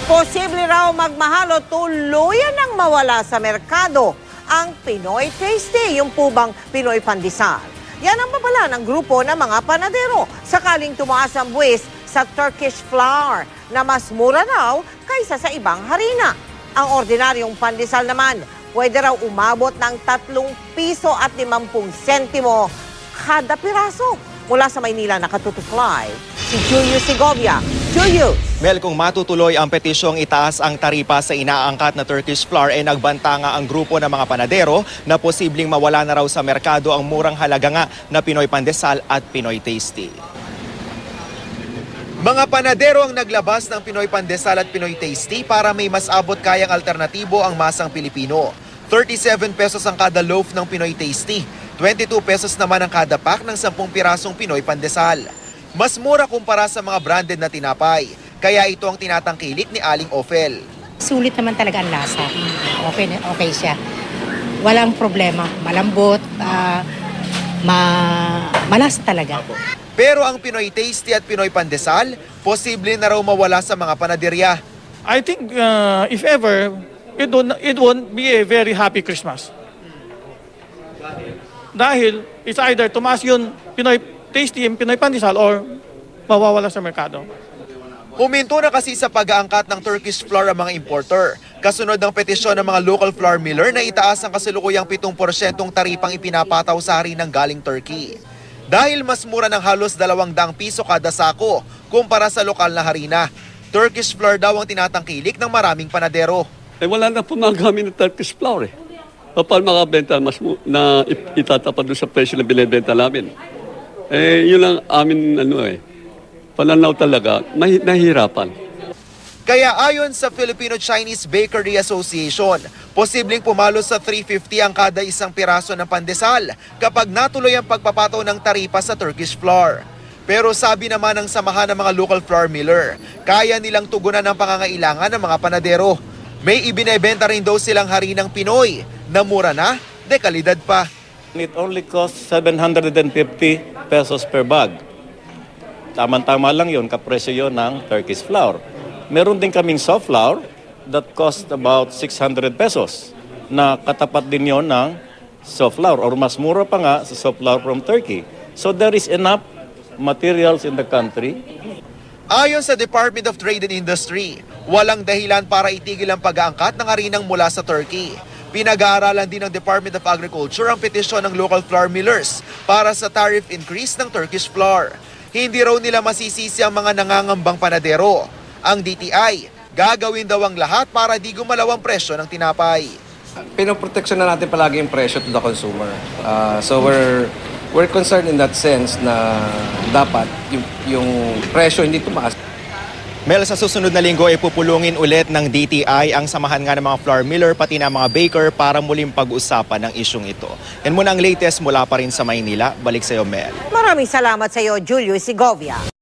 Posible raw magmahal o tuluyan ng mawala sa merkado ang Pinoy Tasty, yung pubang Pinoy Pandesal. Yan ang babala ng grupo ng mga panadero sakaling tumaas ang buwis sa Turkish flour na mas mura raw kaysa sa ibang harina. Ang ordinaryong pandesal naman pwede raw umabot ng 3 piso at 50 sentimo kada piraso. Mula sa Maynila nakatutuklay si Julius Segovia. Julius! Mel, kung matutuloy ang petisyong itaas ang taripa sa inaangkat na Turkish flour, nagbanta nga ang grupo ng mga panadero na posibleng mawala na raw sa merkado ang murang halaga nga na Pinoy Pandesal at Pinoy Tasty. Mga panadero ang naglabas ng Pinoy Pandesal at Pinoy Tasty para may mas abot kayang alternatibo ang masang Pilipino. 37 pesos ang kada loaf ng Pinoy Tasty, 22 pesos naman ang kada pack ng 10 pirasong Pinoy Pandesal. Mas mura kumpara sa mga branded na tinapay, kaya ito ang tinatangkilik ni Aling Ofel. Sulit naman talaga ang lasa. Okay siya. Walang problema. Malambot, malasa talaga. Pero ang Pinoy Tasty at Pinoy Pandesal, posible na raw mawala sa mga panaderya. I think if ever, it won't be a very happy Christmas. Dahil it's either tumaas yun Pinoy Tasty yung Pinoy Pandesal or mawawala sa merkado. Huminto na kasi sa pag-aangkat ng Turkish flour ang mga importer. Kasunod ng petisyon ng mga local flour miller na itaas ang kasalukuyang 7% taripang ipinapataw sa harinang galing Turkey. Dahil mas mura ng halos 200 piso kada sako kumpara sa lokal na harina. Turkish flour daw ang tinatangkilik ng maraming panadero. Wala na po magagamit ng Turkish flour eh. Paano makabenta na itatapat doon sa presyo na binibenta namin? Yun lang amin pananaw talaga, nahihirapan. Kaya ayon sa Filipino-Chinese Bakery Association, posibleng pumalo sa 350 ang kada isang piraso ng pandesal kapag natuloy ang pagpapataw ng taripa sa Turkish flour. Pero sabi naman ng samahan ng mga local flour miller, kaya nilang tugunan ang pangangailangan ng mga panadero. May ibinebenta rin daw silang harinang Pinoy na mura na, dekalidad pa. It only costs 750 pesos per bag. Tama-tama lang yun, kapresyo yun ng Turkish flour. Meron din kaming soft flour that cost about 600 pesos na katapat din yun ng soft flour or mas mura pa nga sa soft flour from Turkey. So there is enough materials in the country. Ayon sa Department of Trade and Industry, walang dahilan para itigil ang pag-aangkat ng harinang mula sa Turkey. Pinag-aaralan din ng Department of Agriculture ang petisyon ng local flour millers para sa tariff increase ng Turkish flour. Hindi raw nila masisisi ang mga nangangambang panadero. Ang DTI, gagawin daw ang lahat para di gumalaw ang presyo ng tinapay. Pinoproteksyon na natin palagi yung presyo to the consumer. So we're concerned in that sense na dapat yung presyo hindi tumaas. Mel, sa susunod na linggo ay pupulungin ulit ng DTI ang samahan nga ng mga flour miller pati ng mga baker para muling pag-usapan ng isyong ito. Yan muna ang latest mula pa rin sa Maynila. Balik sa iyo, Mel. Maraming salamat sa iyo, Julius Segovia.